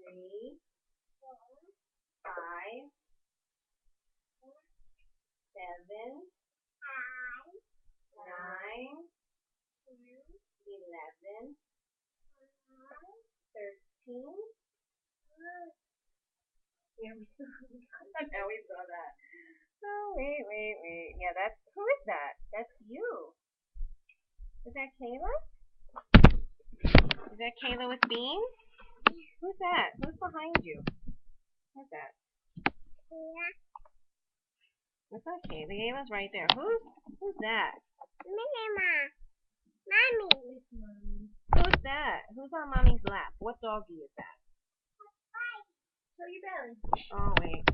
3, 5, 7, 9, 11, 13. Yeah, we now we saw that. Oh, wait. Yeah, that's, who is that? That's you. Is that Kayla? Is that Kayla with beans? Who's that? Who's behind you? Who's that? That's not Kayla. Kayla's right there. Who's that? Mommy. Who's that? Who's on mommy's lap? What doggy is that? Show your belly. Oh, wait.